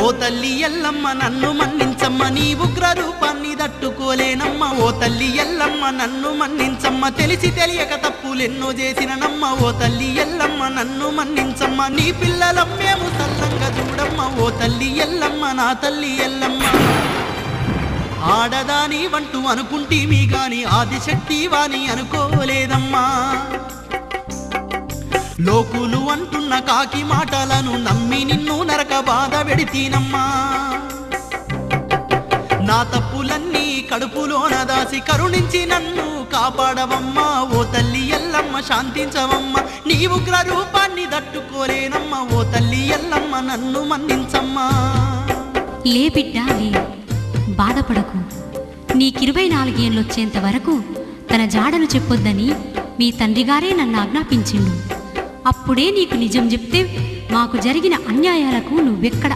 ఓ తల్లి ఎల్లమ్మ నన్ను మన్నించమ్మ, నీ ఉగ్ర రూపాన్ని తట్టుకోలేనమ్మ. ఓ తల్లి ఎల్లమ్మ నన్ను మన్నించమ్మ, తెలిసి తెలియక తప్పులెన్నో చేసిననమ్మ. ఓ తల్లి ఎల్లమ్మ నన్ను మన్నించమ్మ, నీ పిల్లలం మేము సల్లంగా చూడమ్మ. ఓ తల్లి ఎల్లమ్మ నా తల్లి ఎల్లమ్మ. ఆడదాని వంటూ అనుకుంటేమి గాని ఆదిశక్తి వాణి అనుకోలేదమ్మా. లోకులు అంటున్న కాకి మాటలను నమ్మి నిన్ను నరక బాధ పెడితీనమ్మా. నా తప్పులన్నీ కడుపులోన దాసి కరుణించి నన్ను కాపాడవమ్మా. ఓ తల్లి ఎల్లమ్మ శాంతించవమ్మ, నీ ఉగ్ర రూపాన్ని తట్టుకోలేనమ్మ. ఓ తల్లి ఎల్లమ్మ నన్ను మన్నించమ్మా. లే బిడ్డా లే, బాధపడకు. నీకు24 ఏళ్ళొచ్చేంత వరకు తన జాడను చెప్పొద్దని మీ తండ్రిగారే నన్ను ఆజ్ఞాపించిండు. అప్పుడే నీకు నిజం చెప్తే మాకు జరిగిన అన్యాయాలకు నువ్వెక్కడ